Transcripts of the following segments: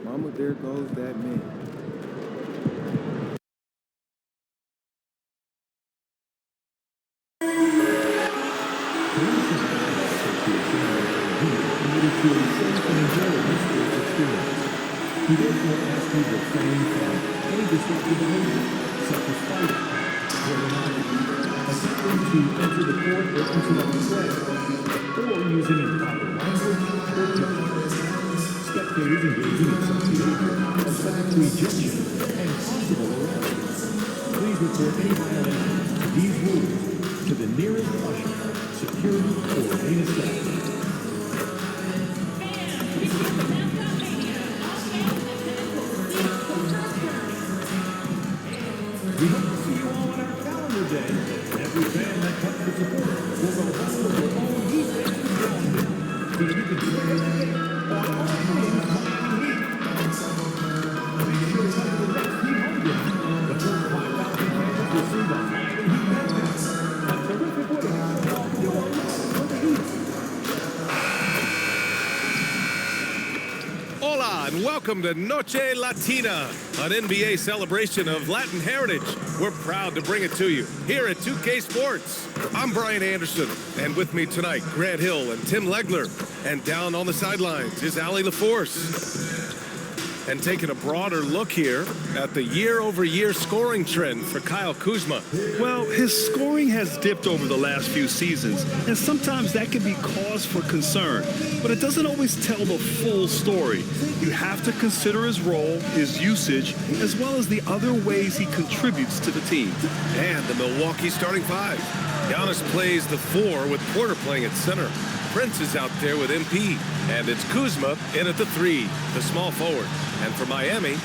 Mama, there goes that man. He therefore asks you to refrain from any disruptive behavior, such as fighting, attempting to enter the court or interrupt the play, or using improper language or gestures. Spectators engaging in such behavior are subject to ejection and possible arrest. Please report any violation to these rules to the nearest usher, security, or arena staff. We hope to see you all on our calendar day. Every fan that comes to support will go home with their own defense calendar. So you can play on all games Miami Heat. Make sure to have the next Heat home game. The first 5,000 fans will see the Miami Heat Madness. A terrific way to show off your love for the Heat. Hola and welcome to Noche Latina, an NBA celebration of Latin heritage. We're proud to bring it to you here at 2K Sports. I'm Brian Anderson, and with me tonight, Grant Hill and Tim Legler. And down on the sidelines is Allie LaForce. And taking a broader look here at the year-over-year scoring trend for Kyle Kuzma. Well, his scoring has dipped over the last few seasons, and sometimes that can be cause for concern. But it doesn't always tell the full story. You have to consider his role, his usage, as well as the other ways he contributes to the team. And the Milwaukee starting five. Giannis plays the 4 with Porter playing at center. Prince is out there with MP. And it's Kuzma in at the 3, the small forward. And for Miami,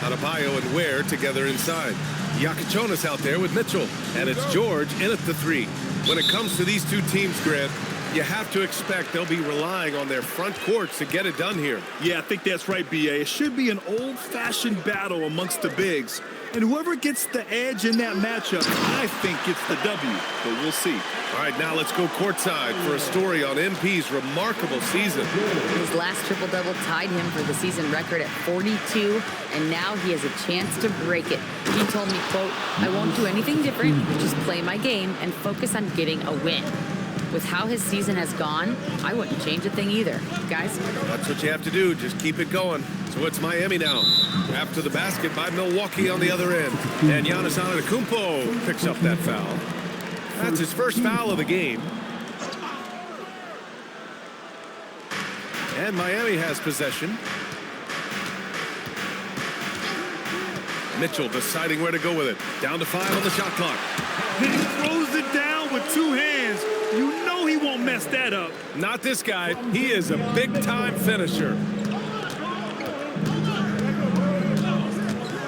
Adebayo and Ware together inside. Yakichonis out there with Mitchell. And it's George in at the 3. When it comes to these two teams, Grant, you have to expect they'll be relying on their front courts to get it done here. Yeah, I think that's right, B.A. It should be an old-fashioned battle amongst the bigs. And whoever gets the edge in that matchup, I think gets the W. But we'll see. All right, now let's go courtside for a story on MP's remarkable season. His last triple-double tied him for the season record at 42, and now he has a chance to break it. He told me, quote, "I won't do anything different, just play my game and focus on getting a win." With how his season has gone, I wouldn't change a thing either. Guys? That's what you have to do. Just keep it going. So it's Miami now. After the basket by Milwaukee on the other end. And Giannis Antetokounmpo picks up that foul. That's his first foul of the game. And Miami has possession. Mitchell deciding where to go with it. Down to 5 on the shot clock. He throws it down with 2 hands. You know he won't mess that up. Not this guy. He is a big-time finisher.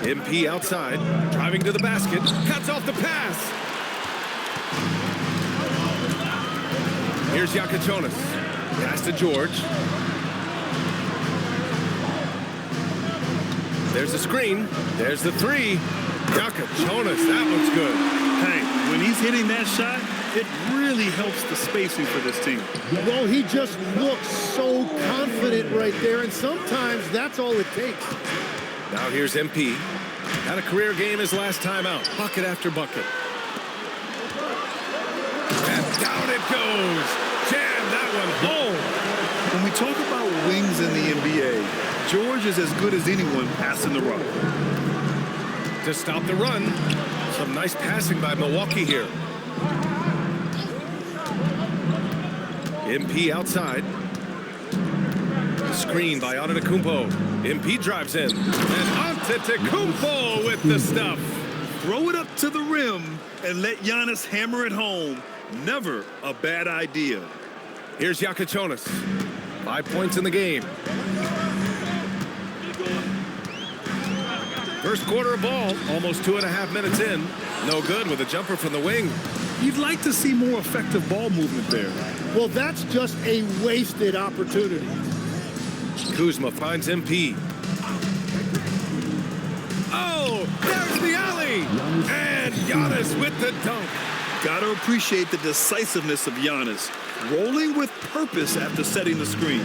MP outside, driving to the basket, cuts off the pass. Here's Yakichonis. Pass to George. There's the screen. There's the 3. Yakichonis, that one's good. Hey, when he's hitting that shot, it really helps the spacing for this team. Well, he just looks so confident right there, and sometimes that's all it takes. Now here's MP. Had a career game his last time out. Bucket after bucket. And down it goes. Jam that one home. When we talk about wings in the NBA, George is as good as anyone passing the rock. To stop the run. Some nice passing by Milwaukee here. MP outside. Screen by Antetokounmpo. MP drives in. And Antetokounmpo with the stuff. Throw it up to the rim and let Giannis hammer it home. Never a bad idea. Here's Yakichonis. 5 points in the game. First quarter of ball, almost 2.5 minutes in. No good with a jumper from the wing. You'd like to see more effective ball movement there. Well, that's just a wasted opportunity. Kuzma finds MP. Oh, there's the alley! And Giannis with the dunk. Gotta appreciate the decisiveness of Giannis. rolling with purpose after setting the screen.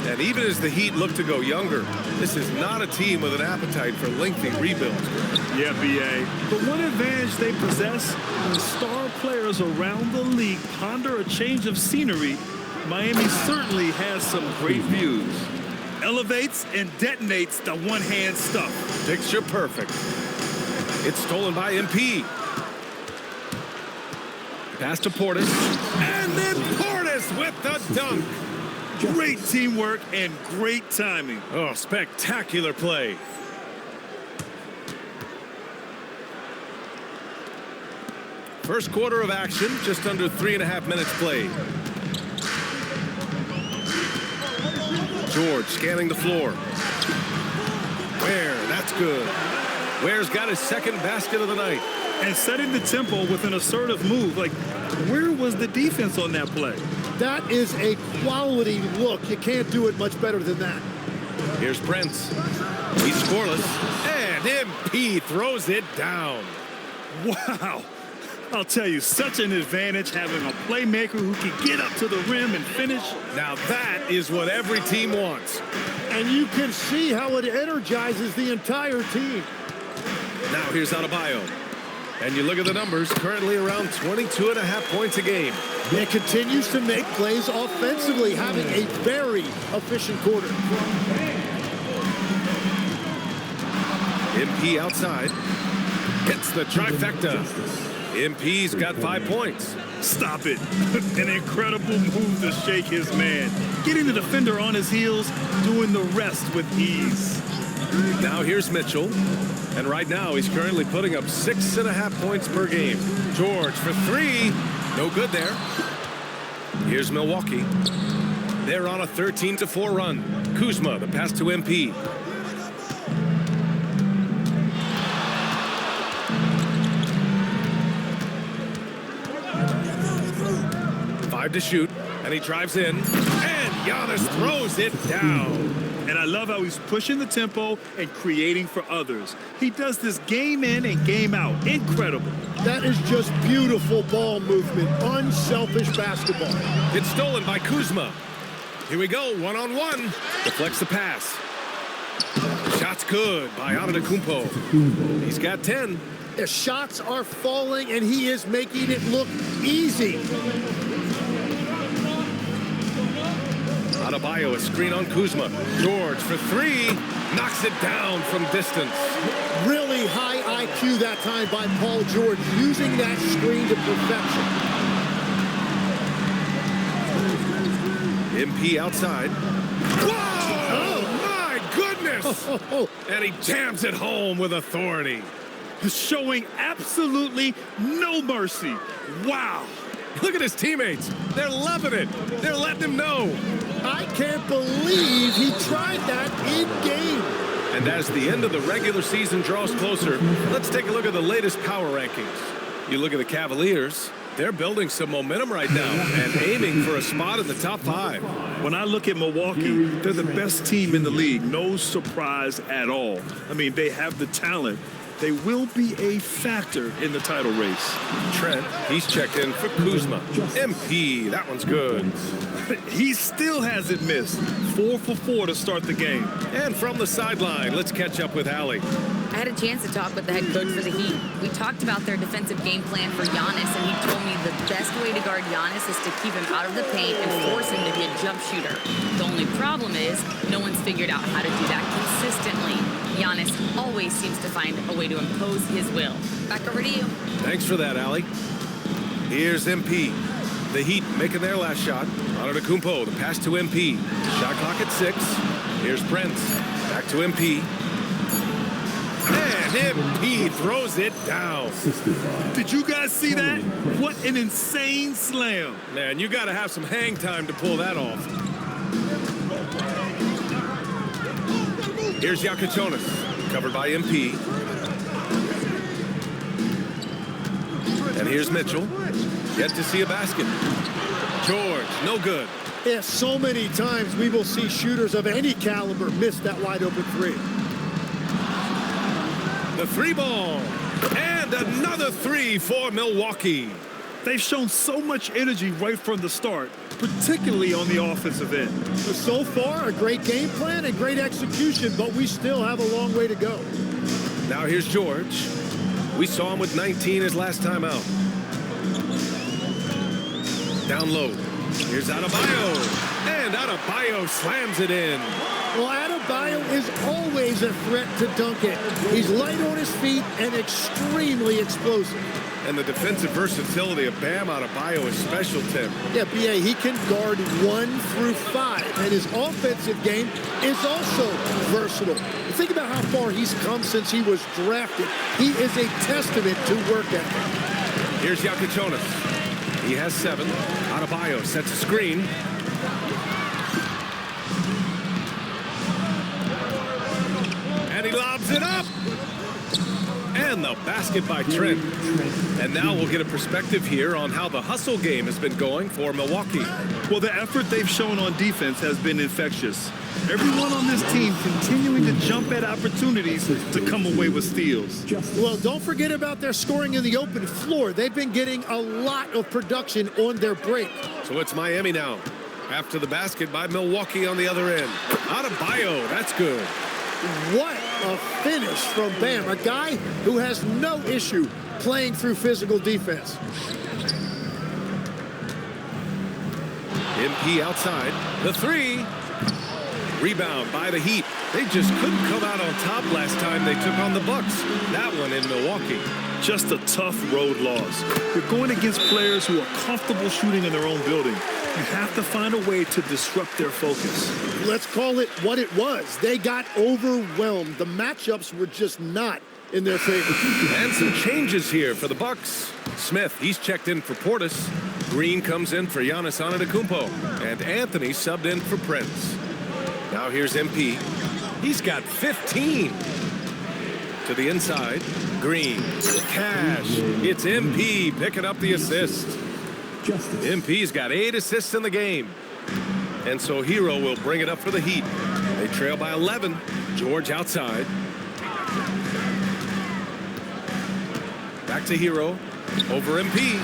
And even as the Heat look to go younger, this is not a team with an appetite for lengthy rebuilds. Yeah, B.A. But one advantage they possess, when star players around the league ponder a change of scenery, Miami certainly has some great views. Elevates and detonates the one-hand stuff. Picture perfect. It's stolen by MP. Pass to Portis. And then Portis with the dunk. Great teamwork and great timing. Oh, spectacular play. First quarter of action, just under 3.5 minutes played. George scanning the floor. Ware, that's good. Ware's got his second basket of the night. And setting the tempo with an assertive move. Like, where was the defense on that play? That is a quality look. You can't do it much better than that. Here's Prince. He's scoreless. And MP throws it down. Wow. I'll tell you, such an advantage having a playmaker who can get up to the rim and finish. Now that is what every team wants. And you can see how it energizes the entire team. Now here's Adebayo. And you look at the numbers, currently around 22.5 points a game. It continues to make plays offensively, having a very efficient quarter. MP outside. Gets the trifecta. MP's got 5 points. Stop it. An incredible move to shake his man. Getting the defender on his heels, doing the rest with ease. Now here's Mitchell. And right now he's currently putting up 6.5 points per game. George for three. No good there. Here's Milwaukee. They're on a 13-4 run. Kuzma, the pass to MP. To shoot, and he drives in, and Giannis throws it down. And I love how he's pushing the tempo and creating for others. He does this game in and game out. Incredible. That is just beautiful ball movement, unselfish basketball. It's stolen by Kuzma. Here we go, one-on-one. Deflects the pass. Shot's good by Antetokounmpo. He's got 10. The shots are falling, and he is making it look easy. Adebayo, a screen on Kuzma. George for three. Knocks it down from distance. Really high IQ that time by Paul George, using that screen to perfection. MP outside. Whoa! Oh, my goodness! And he jams it home with authority. Showing absolutely no mercy. Wow. Look at his teammates. They're loving it. They're letting him know. I can't believe he tried that in game. And as the end of the regular season draws closer, let's take a look at the latest power rankings. You look at the Cavaliers, they're building some momentum right now and aiming for a spot in the top 5. When I look at Milwaukee, they're the best team in the league. No surprise at all. I mean, they have the talent. They will be a factor in the title race. Trent, he's checked in for Kuzma. MP, that one's good. He still hasn't missed. 4 for 4 to start the game. And from the sideline, let's catch up with Allie. I had a chance to talk with the head coach for the Heat. We talked about their defensive game plan for Giannis, and he told me the best way to guard Giannis is to keep him out of the paint and force him to be a jump shooter. The only problem is no one's figured out how to do that consistently. Giannis always seems to find a way to impose his will. Back over to you. Thanks for that, Allie. Here's MP. The Heat making their last shot. Antetokounmpo, the pass to MP. Shot clock at 6. Here's Prince. Back to MP. And MP throws it down. Did you guys see that? What an insane slam. Man, you got to have some hang time to pull that off. Here's Yakatonis, covered by MP. And here's Mitchell. Yet to see a basket. George, no good. Yeah, so many times we will see shooters of any caliber miss that wide open three. The three ball. And another three for Milwaukee. They've shown so much energy right from the start. particularly on the offensive end. So far, a great game plan and great execution, but we still have a long way to go. Now here's George. We saw him with 19 his last time out. Down low. Here's Adebayo. And Adebayo slams it in. Well, Adebayo is always a threat to dunk it. He's light on his feet and extremely explosive. And the defensive versatility of Bam Adebayo is special, Tim. Yeah, B.A., he can guard 1 through 5, and his offensive game is also versatile. Think about how far he's come since he was drafted. He is a testament to work ethic. Here's Jonas. He has 7. Adebayo sets a screen. And he lobs it up. And the basket by Trent. And now we'll get a perspective here on how the hustle game has been going for Milwaukee. Well, the effort they've shown on defense has been infectious. Everyone on this team continuing to jump at opportunities to come away with steals. Well, don't forget about their scoring in the open floor. They've been getting a lot of production on their break. So it's Miami now. After the basket by Milwaukee on the other end. Adebayo, that's good. What a finish from Bam, a guy who has no issue playing through physical defense. MP outside, the 3. Rebound by the Heat. They just couldn't come out on top last time they took on the Bucks. That one in Milwaukee. Just a tough road loss. You're going against players who are comfortable shooting in their own building. You have to find a way to disrupt their focus. Let's call it what it was. They got overwhelmed. The matchups were just not in their favor. And some changes here for the Bucks. Smith, he's checked in for Portis. Green comes in for Giannis Antetokounmpo. And Anthony subbed in for Prince. Now here's MP. He's got 15. To the inside. Green. Cash. It's MP picking up the assist. MP's got 8 assists in the game. And so Hero will bring it up for the Heat. They trail by 11. George outside. Back to Hero. Over MP.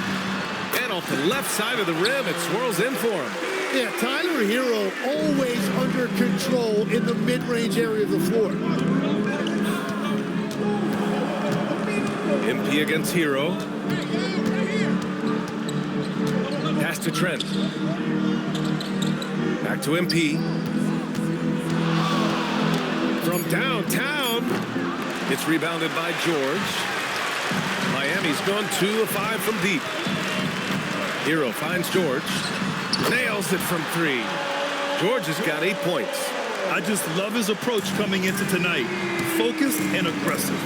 And off the left side of the rim, it swirls in for him. Yeah, Tyler Hero always under control in the mid-range area of the floor. MP against Hero. Pass to Trent. Back to MP. From downtown. It's rebounded by George. Miami's gone 2 of 5 from deep. Hero finds George. Nails it from 3. George has got 8 points. I just love his approach coming into tonight. Focused and aggressive.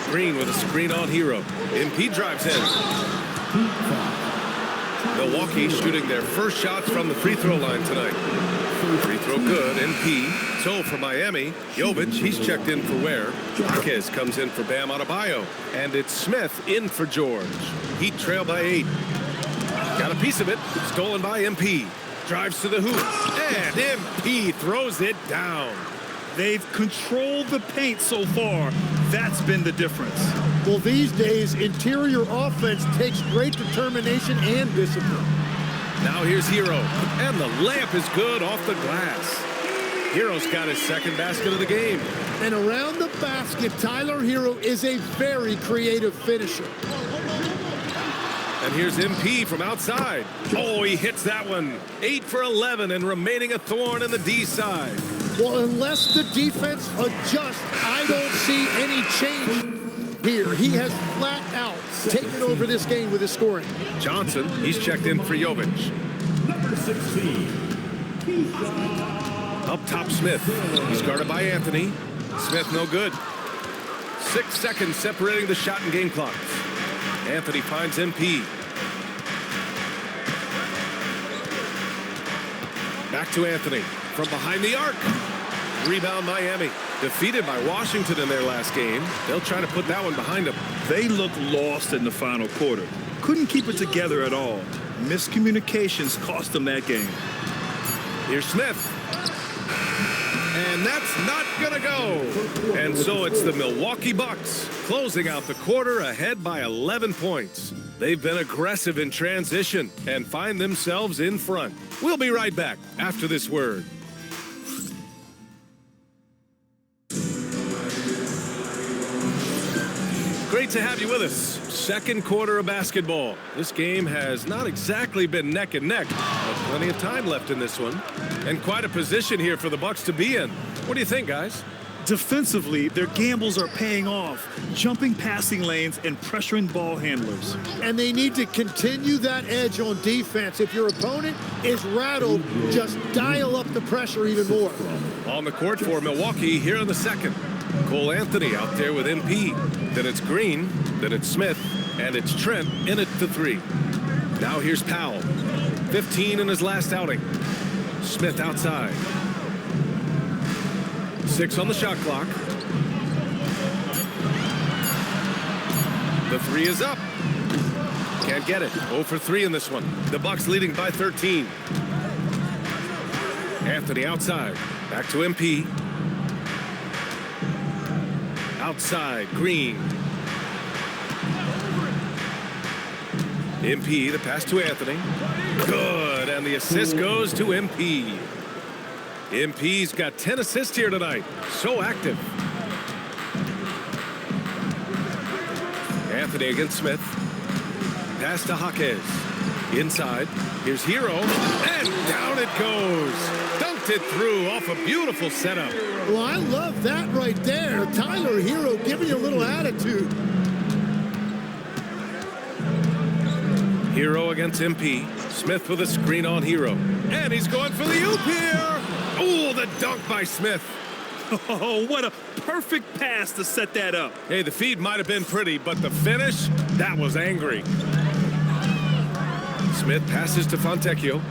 Green with a screen on Hero. MP drives in. Milwaukee shooting their first shots from the free throw line tonight. Free throw good. MP. So for Miami, Jovic, he's checked in for Ware. Jaquez comes in for Bam Adebayo. And it's Smith in for George. Heat trail by 8. Got a piece of it. Stolen by MP. Drives to the hoop. And MP throws it down. They've controlled the paint so far. That's been the difference. Well, these days, interior offense takes great determination and discipline. Now here's Hero. And the layup is good off the glass. Hero's got his second basket of the game. And around the basket, Tyler Hero is a very creative finisher. And here's MP from outside. Oh, he hits that one. 8 for 11 and remaining a thorn in the D side. Well, unless the defense adjusts, I don't see any change here. He has flat out taken over this game with his scoring. Johnson, he's checked in for Jovic. Number 16. Up top, Smith. He's guarded by Anthony. Smith no good. 6 seconds separating the shot and game clock. Anthony finds MP. Back to Anthony from behind the arc. Rebound Miami. Defeated by Washington in their last game. They'll try to put that one behind them. They looked lost in the final quarter. Couldn't keep it together at all. Miscommunications cost them that game. Here's Smith. And that's not gonna go. And so it's the Milwaukee Bucks closing out the quarter ahead by 11 points. They've been aggressive in transition and find themselves in front. We'll be right back after this word. Great to have you with us. Second quarter of basketball. This game has not exactly been neck and neck, but plenty of time left in this one. And quite a position here for the Bucks to be in. What do you think, guys? Defensively, their gambles are paying off, jumping passing lanes and pressuring ball handlers. And they need to continue that edge on defense. If your opponent is rattled, just dial up the pressure even more. On the court for Milwaukee here in the second. Cole Anthony out there with MP. Then it's Green, then it's Smith, and it's Trent in at the 3. Now here's Powell. 15 in his last outing. Smith outside. 6 on the shot clock. The 3 is up. Can't get it. 0 for 3 in this one. The Bucks leading by 13. Anthony outside. Back to MP. Outside, Green. MP, the pass to Anthony. Good, and the assist goes to MP. MP's got 10 assists here tonight. So active. Anthony against Smith. Pass to Jaquez. Inside. Here's Hero. And down it goes. Dunked it through off a beautiful setup. Well, I love that right there. Tyler Hero giving you a little attitude. Hero against MP. Smith with a screen on Hero. And he's going for the oop here. Oh, the dunk by Smith. Oh, what a perfect pass to set that up. Hey, the feed might have been pretty, but the finish, that was angry. Smith passes to Fontecchio.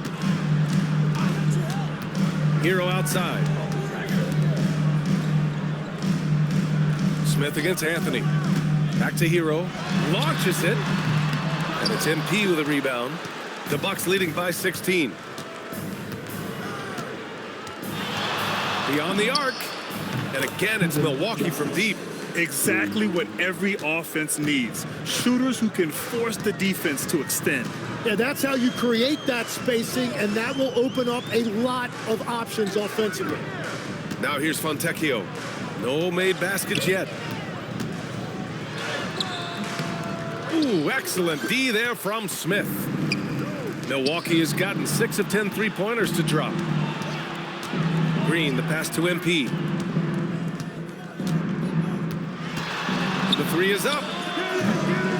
Hero outside. Smith against Anthony. Back to Hero. Launches it. And it's MP with a rebound. The Bucks leading by 16. Beyond the arc. And again, it's Milwaukee from deep. Exactly what every offense needs. Shooters who can force the defense to extend. Yeah, that's how you create that spacing, and that will open up a lot of options offensively. Now here's Fontecchio. No made baskets yet. Ooh, excellent D there from Smith. Milwaukee has gotten 6 of 10 three-pointers to drop. Green, the pass to MP. The 3 is up.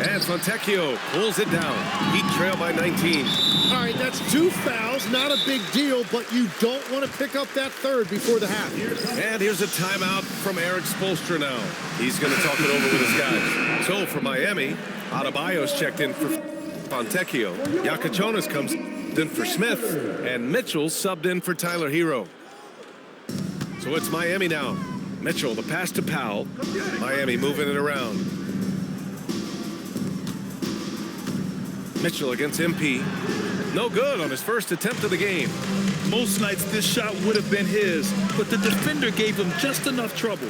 And Fontecchio pulls it down. Heat trail by 19. All right, that's 2 fouls. Not a big deal, but you don't want to pick up that third before the half. And here's a timeout from Eric Spoelstra now. He's going to talk it over with his guys. So for Miami, Adebayo's checked in for Fontecchio. Yakachonis comes in for Smith. And Mitchell subbed in for Tyler Hero. So it's Miami now. Mitchell, the pass to Powell. Miami moving it around. Mitchell against MP. No good on his first attempt of the game. Most nights this shot would have been his, but the defender gave him just enough trouble.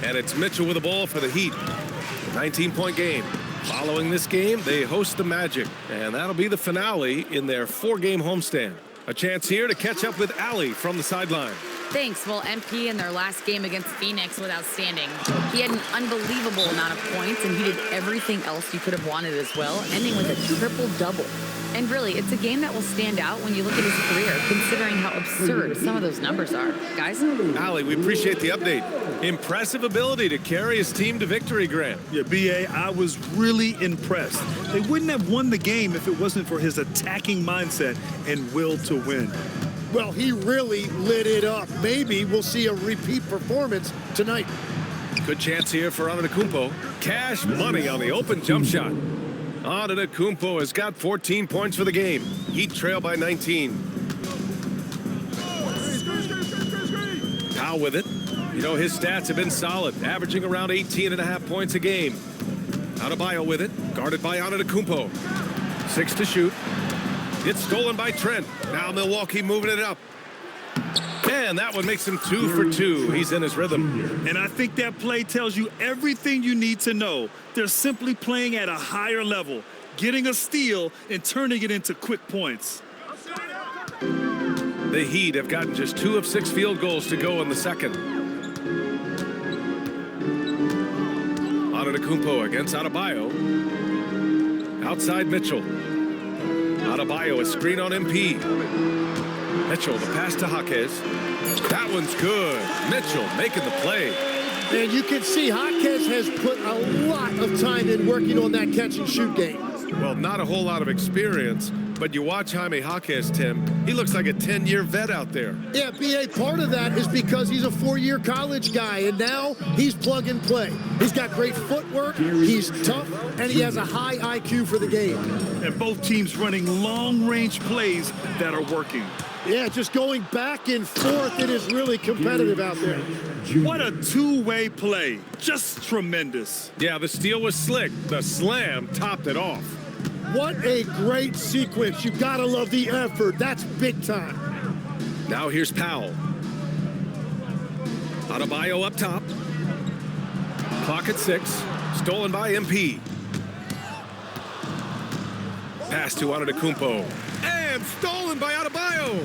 And it's Mitchell with the ball for the Heat. 19-point game. Following this game, they host the Magic. And that'll be the finale in their 4-game homestand. A chance here to catch up with Allie from the sideline. Thanks. Well, MP in their last game against Phoenix was outstanding. He had an unbelievable amount of points, and he did everything else you could have wanted as well, ending with a triple-double. And really, it's a game that will stand out when you look at his career, considering how absurd some of those numbers are. Guys? Allie, we appreciate the update. Impressive ability to carry his team to victory, Grant. Yeah, B.A., I was really impressed. They wouldn't have won the game if it wasn't for his attacking mindset and will to win. Well, he really lit it up. Maybe we'll see a repeat performance tonight. Good chance here for Antetokounmpo. Cash money on the open jump shot. Antetokounmpo has got 14 points for the game. Heat trail by 19. Powell with it. You know, his stats have been solid, averaging around 18.5 points a game. Adebayo with it, guarded by Antetokounmpo. 6 to shoot. It's stolen by Trent. Now Milwaukee moving it up. And that one makes him 2 for 2. He's in his rhythm. And I think that play tells you everything you need to know. They're simply playing at a higher level, getting a steal and turning it into quick points. The Heat have gotten just 2 of 6 field goals to go in the second. Antetokounmpo against Adebayo. Outside Mitchell. Adebayo, a screen on MP. Mitchell, the pass to Jaquez. That one's good. Mitchell making the play. And you can see Jaquez has put a lot of time in working on that catch and shoot game. Well, not a whole lot of experience, but you watch Jaime Jaquez, Tim. He looks like a 10-year vet out there. Yeah, B.A., part of that is because he's a 4-year college guy, and now he's plug and play. He's got great footwork, he's tough, and he has a high IQ for the game. And both teams running long-range plays that are working. Yeah, just going back and forth, it is really competitive out there. What a two-way play. Just tremendous. Yeah, the steal was slick. The slam topped it off. What a great sequence. You gotta love the effort. That's big time. Now here's Powell. Adebayo up top. Clock at 6. Stolen by MP. Pass to Antetokounmpo. And stolen by Adebayo.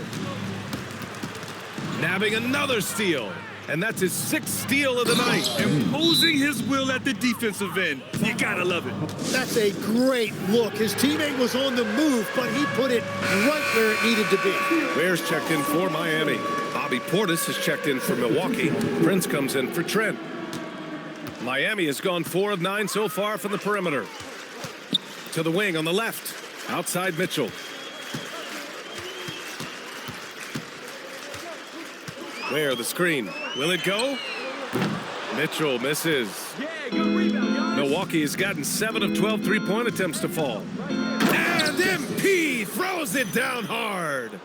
Nabbing another steal. And that's his 6th steal of the night. Imposing his will at the defensive end. You gotta love it. That's a great look. His teammate was on the move, but he put it right where it needed to be. Bears checked in for Miami. Bobby Portis has checked in for Milwaukee. Prince comes in for Trent. Miami has gone 4 of 9 so far from the perimeter. To the wing on the left. Outside Mitchell. Where the screen? Will it go? Mitchell misses. Milwaukee has gotten 7 of 12 3-point attempts to fall. And MP throws it down hard.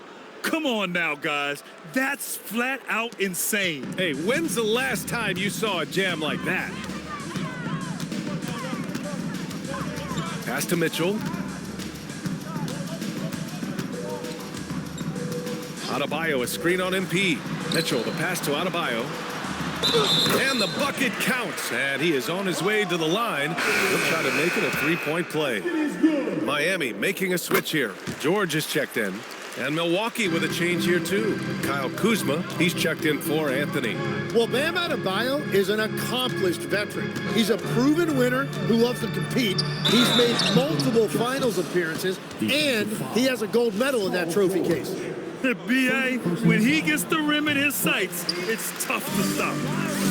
Come on now, guys. That's flat out insane. Hey, when's the last time you saw a jam like that? Pass to Mitchell. Adebayo, a screen on MP. Mitchell, the pass to Adebayo. And the bucket counts. And he is on his way to the line. He'll try to make it a 3-point play. Miami making a switch here. George is checked in. And Milwaukee with a change here, too. Kyle Kuzma, he's checked in for Anthony. Well, Bam Adebayo is an accomplished veteran. He's a proven winner who loves to compete. He's made multiple finals appearances, and he has a gold medal in that trophy case. B.A., when he gets the rim in his sights, it's tough to stop.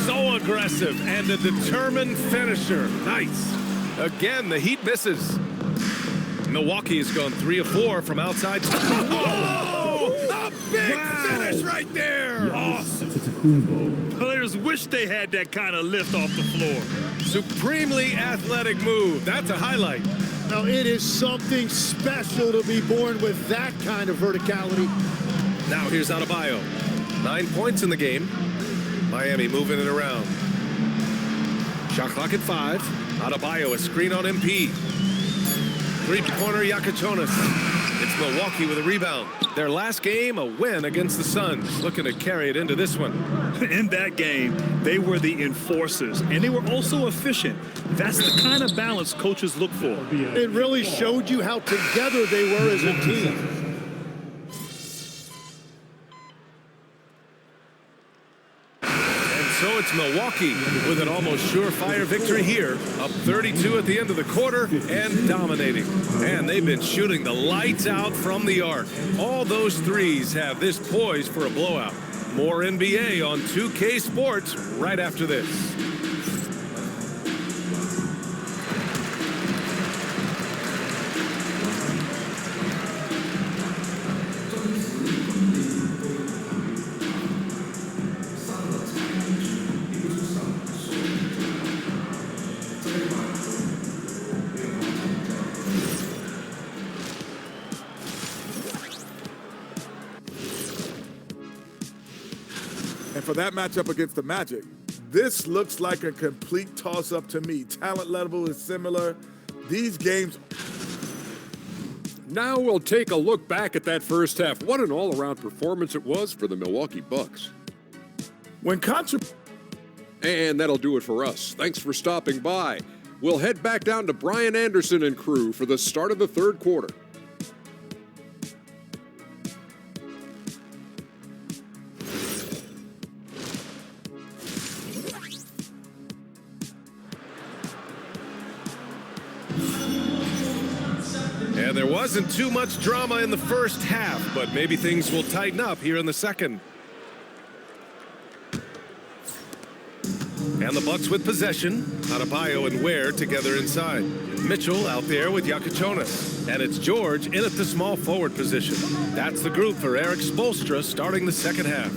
So aggressive and a determined finisher. Nice. Again, the Heat misses. Milwaukee has gone 3 of 4 from outside. Oh, a big finish right there. Awesome. Players wish they had that kind of lift off the floor. Supremely athletic move. That's a highlight. Now, it is something special to be born with that kind of verticality. Now here's Adebayo. 9 points in the game. Miami moving it around. Shot clock at 5. Adebayo, a screen on MP. 3-pointer Yakatonis. It's Milwaukee with a rebound. Their last game, a win against the Suns. Looking to carry it into this one. In that game, they were the enforcers, and they were also efficient. That's the kind of balance coaches look for. It really showed you how together they were as a team. So it's Milwaukee with an almost surefire victory here, up 32 at the end of the quarter and dominating. And they've been shooting the lights out from the arc. All those threes have this poised for a blowout. More NBA on 2K Sports right after this. And for that matchup against the Magic, this looks like a complete toss-up to me. Talent level is similar. These games... Now we'll take a look back at that first half. What an all-around performance it was for the Milwaukee Bucks. And that'll do it for us. Thanks for stopping by. We'll head back down to Brian Anderson and crew for the start of the third quarter. And there wasn't too much drama in the first half, but maybe things will tighten up here in the second. And the Bucks with possession. Adebayo and Ware together inside. Mitchell out there with Yakachionis. And it's George in at the small forward position. That's the group for Eric Spoelstra starting the second half.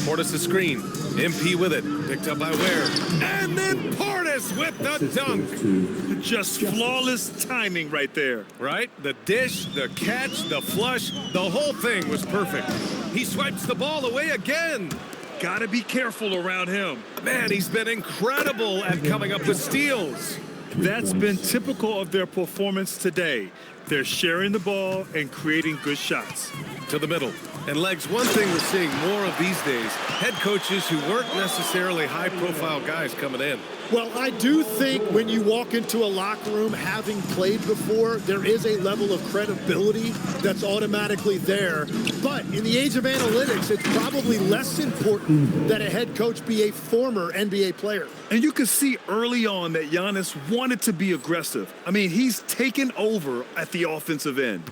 Portis the screen. MP with it. Picked up by Ware. And then Portis with the dunk. Just flawless timing right there. Right? The dish, the catch, the flush, the whole thing was perfect. He swipes the ball away again. Gotta be careful around him. Man, he's been incredible at coming up with steals. That's been typical of their performance today. They're sharing the ball and creating good shots. To the middle. And Legs, one thing we're seeing more of these days, head coaches who weren't necessarily high-profile guys coming in. Well, I do think when you walk into a locker room having played before, there is a level of credibility that's automatically there. But in the age of analytics, it's probably less important that a head coach be a former NBA player. And you can see early on that Giannis wanted to be aggressive. I mean, he's taken over at the offensive end.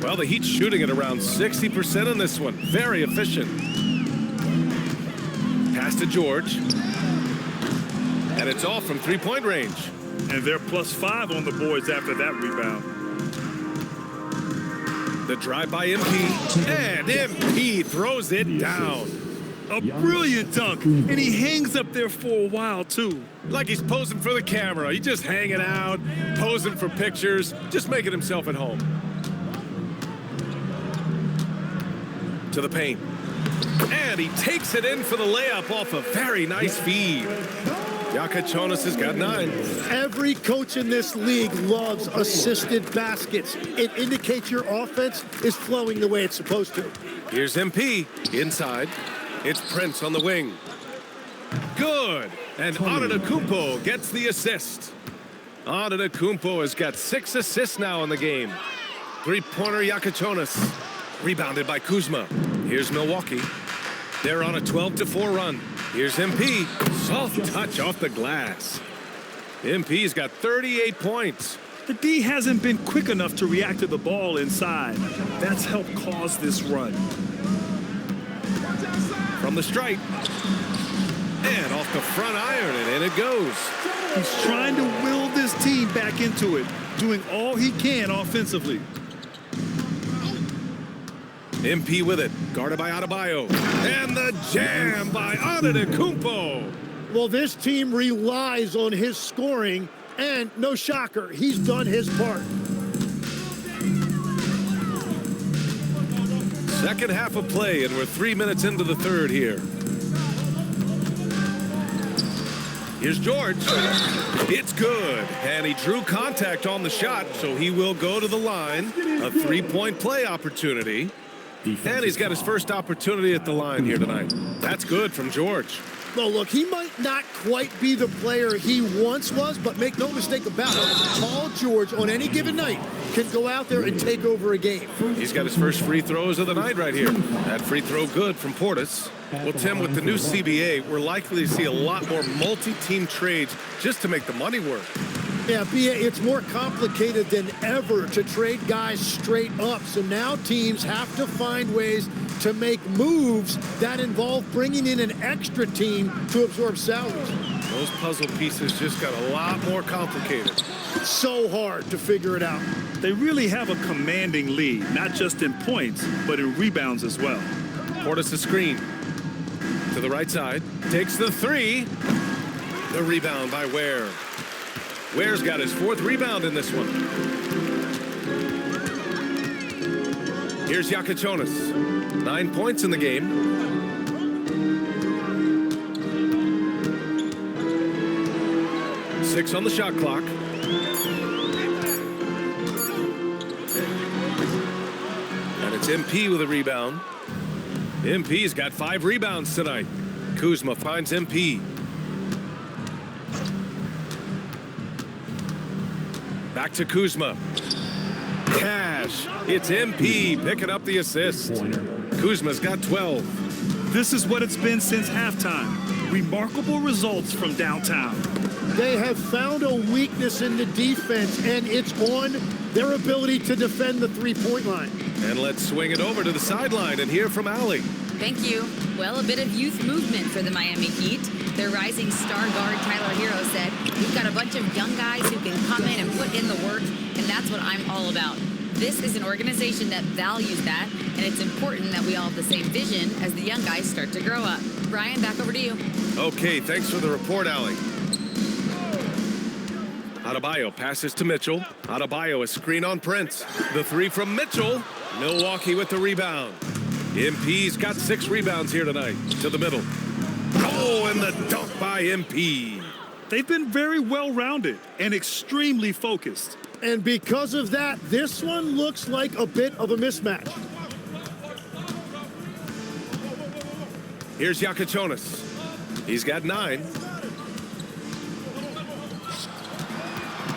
Well, the Heat's shooting at around 60% in this one. Very efficient. Pass to George. And it's all from three-point range. And they're +5 on the boards after that rebound. The drive by MP. And MP throws it down. A brilliant dunk. And he hangs up there for a while, too. Like he's posing for the camera. He's just hanging out, posing for pictures, just making himself at home. To the paint. And he takes it in for the layup off a very nice feed. Yakachionis has got 9. Every coach in this league loves assisted baskets. It indicates your offense is flowing the way it's supposed to. Here's MP inside. It's Prince on the wing. Good. And Antetokounmpo gets the assist. Antetokounmpo has got 6 assists now in the game. Three-pointer Yakachionis. Rebounded by Kuzma. Here's Milwaukee. They're on a 12-4 run. Here's MP. Soft touch off the glass. MP's got 38 points. The D hasn't been quick enough to react to the ball inside. That's helped cause this run. From the stripe. And off the front iron, and in it goes. He's trying to will this team back into it, doing all he can offensively. MP with it, guarded by Adebayo. And the jam by Antetokounmpo. Well, this team relies on his scoring, and no shocker, he's done his part. Second half of play, and we're 3 minutes into the third here. Here's George. It's good. And he drew contact on the shot, so he will go to the line. A three-point play opportunity. And he's got his first opportunity at the line here tonight. That's good from George. Well, look, he might not quite be the player he once was, but make no mistake about it, tall George on any given night can go out there and take over a game. He's got his first free throws of the night right here. That free throw good from Portis. Well, Tim, with the new CBA, we're likely to see a lot more multi-team trades just to make the money work. Yeah, it's more complicated than ever to trade guys straight up. So now teams have to find ways to make moves that involve bringing in an extra team to absorb salaries. Those puzzle pieces just got a lot more complicated. It's so hard to figure it out. They really have a commanding lead, not just in points, but in rebounds as well. Portis the screen. To the right side. Takes the three. The rebound by Ware. Ware's got his 4th rebound in this one. Here's Yakachionis. 9 points in the game. Six on the shot clock. It's MP with a rebound. MP's got 5 rebounds tonight. Kuzma finds MP. Back to Kuzma. Cash. It's MP picking up the assist. Kuzma's got 12. This is what it's been since halftime. Remarkable results from downtown. They have found a weakness in the defense, and it's on their ability to defend the three-point line. And let's swing it over to the sideline and hear from Allie. Thank you. Well, a bit of youth movement for the Miami Heat. Their rising star guard, Tyler Hero, said, "We've got a bunch of young guys who can come in and put in the work, and that's what I'm all about." This is an organization that values that, and it's important that we all have the same vision as the young guys start to grow up. Brian, back over to you. Okay, thanks for the report, Allie. Adebayo passes to Mitchell. Adebayo a screen on Prince. The 3 from Mitchell. Milwaukee with the rebound. MP's got 6 rebounds here tonight. To the middle. Oh, and the dunk by MP. They've been very well-rounded and extremely focused. And because of that, this one looks like a bit of a mismatch. Here's Yakichonis. He's got 9.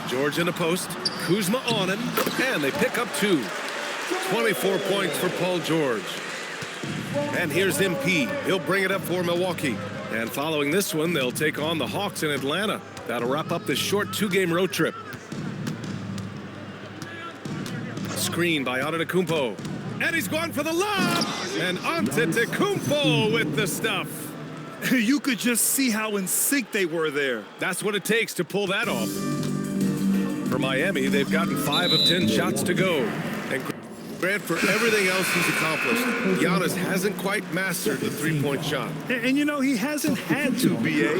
George in the post. Kuzma on him. And they pick up 2. 24 points for Paul George. And here's MP. He'll bring it up for Milwaukee. And following this one, they'll take on the Hawks in Atlanta. That'll wrap up this short 2-game road trip. Screen by Antetokounmpo. And he's going for the lob. And Antetokounmpo with the stuff. You could just see how in sync they were there. That's what it takes to pull that off. For Miami, they've gotten 5 of 10 shots to go. And Grant, for everything else he's accomplished, Giannis hasn't quite mastered the three-point shot. And you know, he hasn't had to, B.A.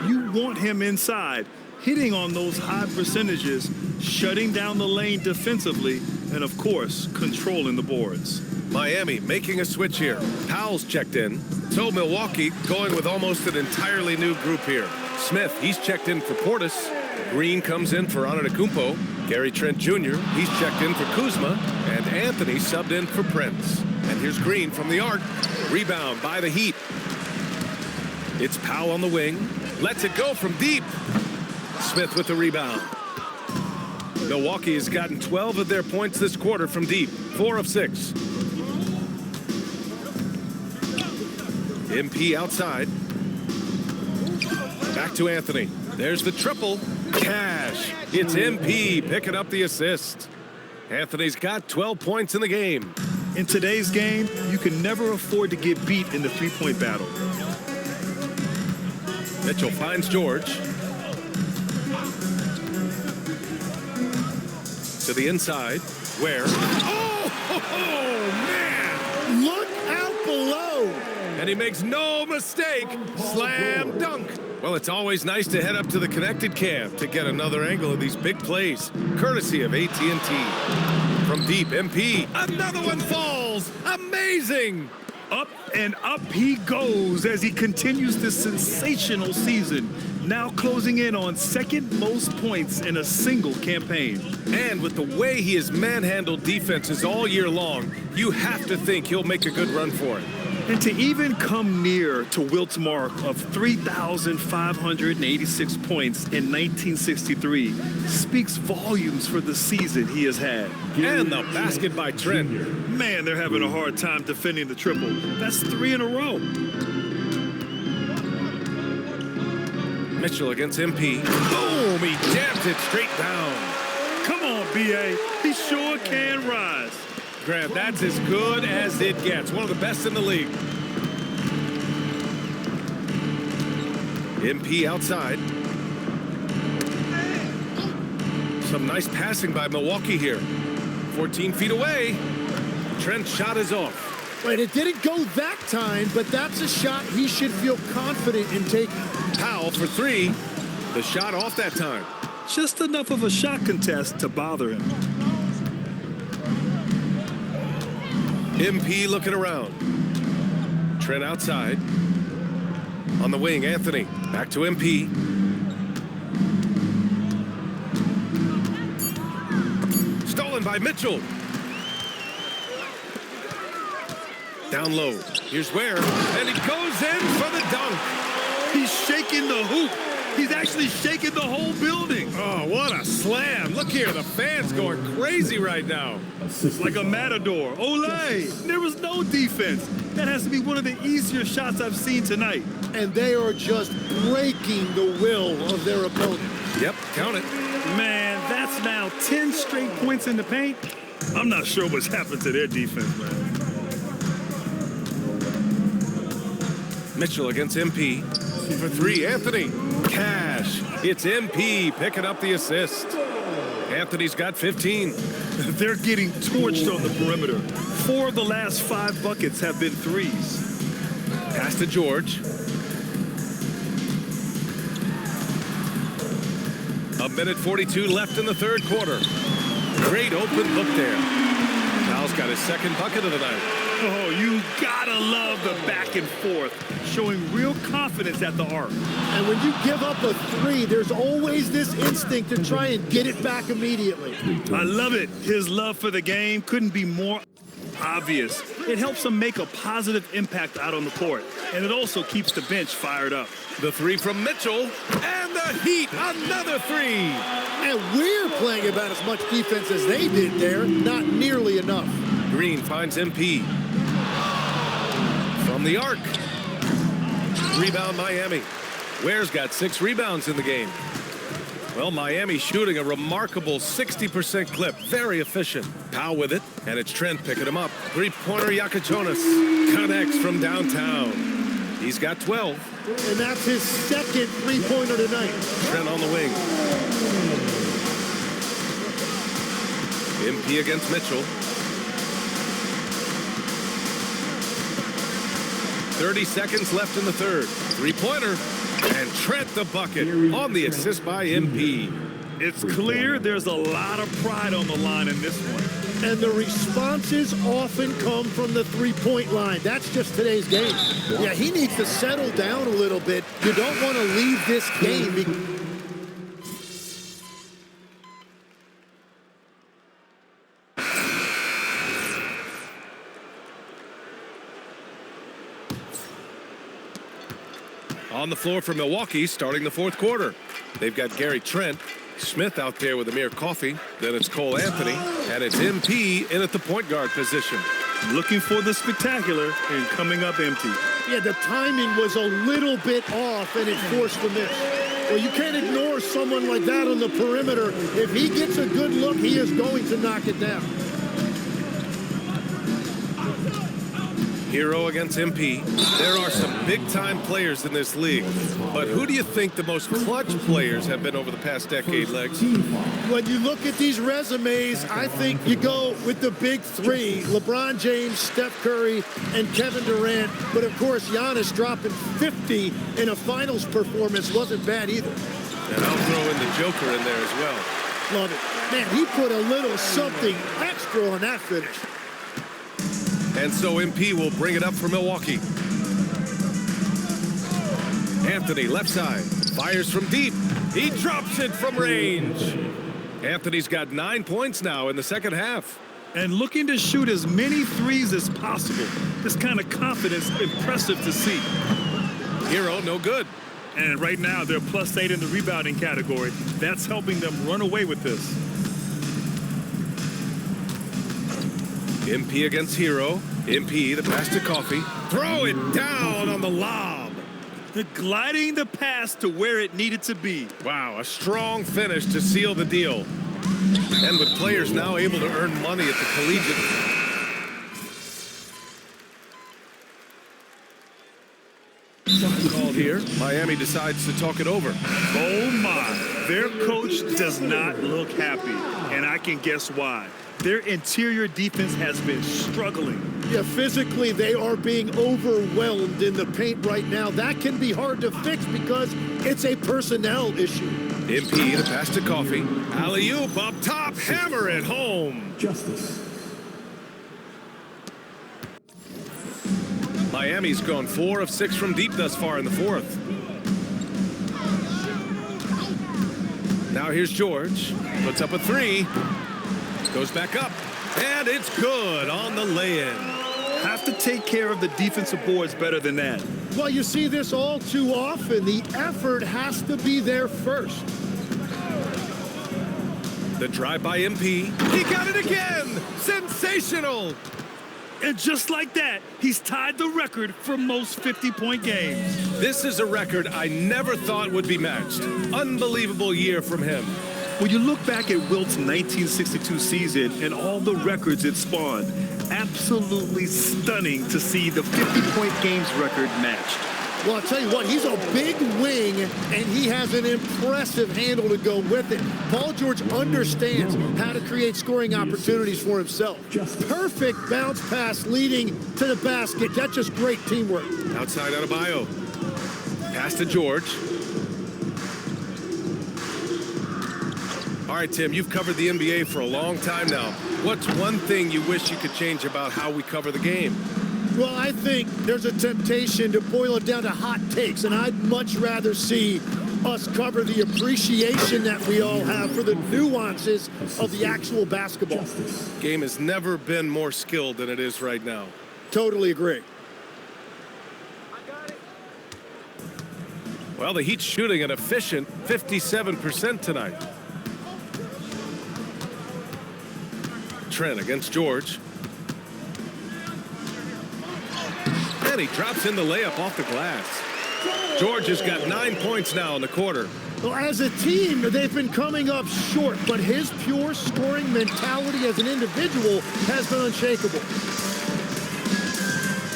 You want him inside, hitting on those high percentages, shutting down the lane defensively, and of course, controlling the boards. Miami making a switch here. Powell's checked in. So Milwaukee going with almost an entirely new group here. Smith, he's checked in for Portis. Green comes in for Antetokounmpo. Gary Trent Jr., he's checked in for Kuzma. And Anthony subbed in for Prince. And here's Green from the arc. Rebound by the Heat. It's Powell on the wing. Lets it go from deep. Smith with the rebound. Milwaukee has gotten 12 of their points this quarter from deep. 4 of 6. MP outside. Back to Anthony. There's the triple. Cash. It's MP picking up the assist. Anthony's got 12 points in the game. In today's game, you can never afford to get beat in the three-point battle. Mitchell finds George. To the inside. Where? Oh, man! Look out below! And he makes no mistake. Slam dunk. Well, it's always nice to head up to the connected cam to get another angle of these big plays, courtesy of AT&T. From deep, MP. Another one falls. Amazing. Up and up he goes as he continues this sensational season, now closing in on second most points in a single campaign. And with the way he has manhandled defenses all year long, you have to think he'll make a good run for it. And to even come near to Wilt's mark of 3,586 points in 1963 speaks volumes for the season he has had. And the basket by Trent. Man, they're having a hard time defending the triple. That's 3 in a row. Mitchell against MP. Boom! He jams it straight down. Come on, B.A. He sure can rise. Grant, that's as good as it gets. One of the best in the league. MP outside. Some nice passing by Milwaukee here. 14 feet away. Trent's shot is off. Right, it didn't go that time, but that's a shot he should feel confident in taking. Powell for 3. The shot off that time. Just enough of a shot contest to bother him. MP looking around. Trent outside. On the wing, Anthony. Back to MP. Stolen by Mitchell. Down low. Here's Ware. And he goes in for the dunk. He's shaking the hoop. He's actually shaking the whole building. Oh, what a slam. Look here. The fans going crazy right now. It's like a matador. Olay! There was no defense. That has to be one of the easier shots I've seen tonight. And they are just breaking the will of their opponent. Yep, count it. Man, that's now 10 straight points in the paint. I'm not sure what's happened to their defense, man. Mitchell against MP. For three, Anthony. Cash. It's MP picking up the assist. Anthony's got 15. They're getting torched on the perimeter. 4 of the last 5 buckets have been threes. Pass to George. A minute 42 left in the third quarter. Great open look there. Kyle's got his second bucket of the night. Oh, you gotta love the back and forth, showing real confidence at the arc. And when you give up a 3, there's always this instinct to try and get it back immediately. I love it. His love for the game couldn't be more obvious. It helps him make a positive impact out on the court, and it also keeps the bench fired up. The 3 from Mitchell, and the Heat, another 3. And we're playing about as much defense as they did there, not nearly enough. Green finds MP. From the arc. Rebound Miami. Ware's got 6 rebounds in the game. Well, Miami shooting a remarkable 60% clip. Very efficient. Powell with it, and it's Trent picking him up. Three-pointer Yakachonis connects from downtown. He's got 12. And that's his second three-pointer tonight. Trent on the wing. MP against Mitchell. 30 seconds left in the third. Three-pointer. And Trent the bucket on the assist by MP. It's clear there's a lot of pride on the line in this one. And the responses often come from the three-point line. That's just today's game. Yeah, he needs to settle down a little bit. You don't want to leave this game. On the floor for Milwaukee, starting the fourth quarter. They've got Gary Trent, Smith out there with Amir Coffey. Then it's Cole Anthony, and it's MP in at the point guard position. Looking for the spectacular and coming up empty. Yeah, the timing was a little bit off, and it forced the miss. Well, you can't ignore someone like that on the perimeter. If he gets a good look, he is going to knock it down. Hero against MP. There are some big-time players in this league. But who do you think the most clutch players have been over the past decade, Legs? When you look at these resumes, I think you go with the big 3. LeBron James, Steph Curry, and Kevin Durant. But, of course, Giannis dropping 50 in a finals performance wasn't bad either. And I'll throw in the Joker in there as well. Love it. Man, he put a little something extra on that finish. And so MP will bring it up for Milwaukee. Anthony, left side, fires from deep. He drops it from range. Anthony's got 9 points now in the second half. And looking to shoot as many threes as possible. This kind of confidence, impressive to see. Hero, no good. And right now, they're +8 in the rebounding category. That's helping them run away with this. MP against Hero. MP, the pass to Coffey. Throw it down on the lob. Gliding the pass to where it needed to be. Wow, a strong finish to seal the deal. And with players now able to earn money at the collegiate. Called here. Miami decides to talk it over. Oh my, their coach does not look happy, and I can guess why. Their interior defense has been struggling. Yeah, physically they are being overwhelmed in the paint right now. That can be hard to fix because it's a personnel issue. MP, the pass to Coffey. Alley-oop up top, hammer it home. Justice. Miami's gone 4 of 6 from deep thus far in the fourth. Now here's George. Puts up a 3. Goes back up. And it's good on the lay-in. have to take care of the defensive boards better than that. Well, you see this all too often. The effort has to be there first. The drive by MP. He got it again! Sensational! And just like that, he's tied the record for most 50-point games. This is a record I never thought would be matched. Unbelievable year from him. When you look back at Wilt's 1962 season and all the records it spawned, absolutely stunning to see the 50-point games record matched. Well, I'll tell you what, he's a big wing, and he has an impressive handle to go with it. Paul George understands how to create scoring opportunities for himself. Perfect bounce pass leading to the basket. That's just great teamwork. Outside Adebayo. Pass to George. All right, Tim, you've covered the NBA for a long time now. What's one thing you wish you could change about how we cover the game? Well, I think there's a temptation to boil it down to hot takes, and I'd much rather see us cover the appreciation that we all have for the nuances of the actual basketball. Game has never been more skilled than it is right now. Totally agree. Well, the Heat's shooting an efficient 57% tonight. Trent against George. And he drops in the layup off the glass. George has got 9 points now in the quarter. Well, as a team, they've been coming up short, but his pure scoring mentality as an individual has been unshakable.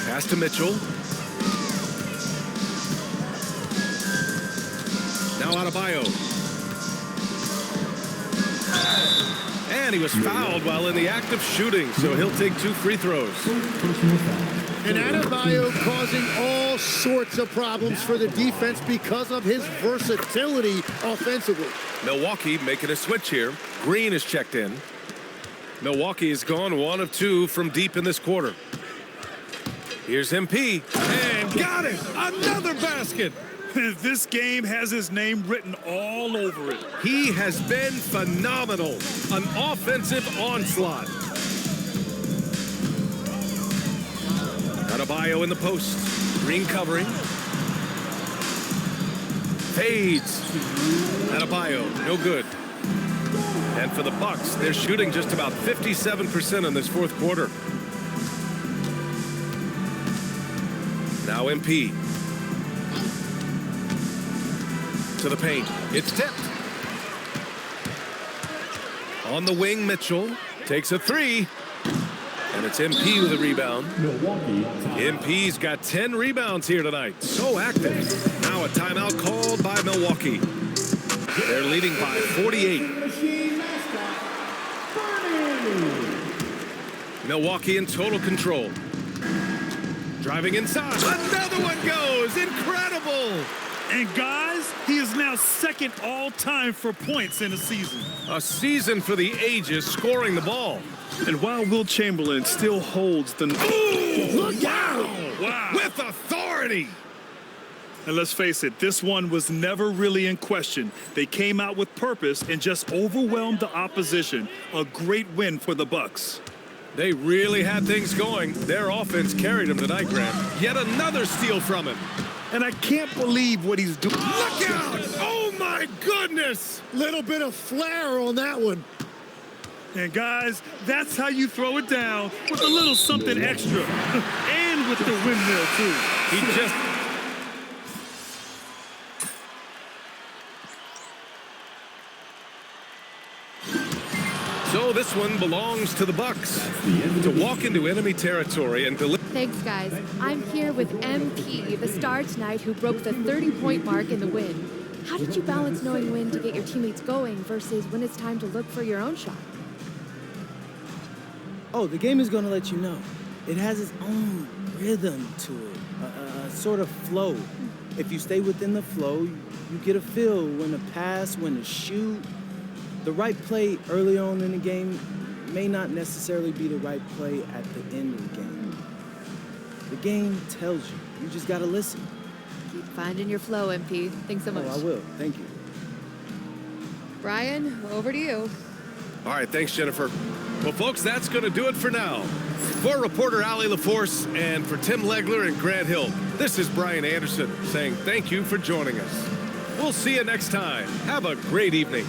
Pass to Mitchell. Now Adebayo. And he was fouled while in the act of shooting, so he'll take 2 free throws. And Adebayo causing all sorts of problems for the defense because of his versatility offensively. Milwaukee making a switch here. Green is checked in. Milwaukee has gone 1 of 2 from deep in this quarter. Here's MP. And got it! Another basket! This game has his name written all over it. He has been phenomenal. An offensive onslaught. Adebayo in the post. Green covering. Fades. Adebayo, no good. And for the Bucks, they're shooting just about 57% in this fourth quarter. Now MP. To the paint. It's tipped. On the wing, Mitchell takes a 3. And it's MP with a rebound. MP's got 10 rebounds here tonight. So active. Now a timeout called by Milwaukee. They're leading by 48. Milwaukee in total control. Driving inside. Another one goes. Incredible. And guys, he is now second all-time for points in a season. A season for the ages scoring the ball. And while Wilt Chamberlain still holds the... Ooh, look out! Wow! With authority! And let's face it, this one was never really in question. They came out with purpose and just overwhelmed the opposition. A great win for the Bucks. They really had things going. Their offense carried them tonight, Grant. Yet another steal from him. And I can't believe what he's doing. Look out! Oh, my goodness! Little bit of flair on that one. And guys, that's how you throw it down with a little something extra. And with the windmill, too. He just... So this one belongs to the Bucks. To walk into enemy territory and deliver... Thanks, guys. I'm here with MP, the star tonight who broke the 30-point mark in the win. How did you balance knowing when to get your teammates going versus when it's time to look for your own shot? Oh, the game is going to let you know. It has its own rhythm to it, a sort of flow. If you stay within the flow, you get a feel when to pass, when to shoot. The right play early on in the game may not necessarily be the right play at the end of the game. The game tells you. You just got to listen. Keep finding your flow, MP. Thanks so much. Oh, I will. Thank you. Brian, over to you. All right, thanks, Jennifer. Well, folks, that's going to do it for now. For reporter Ali LaForce and for Tim Legler and Grant Hill, this is Brian Anderson saying thank you for joining us. We'll see you next time. Have a great evening.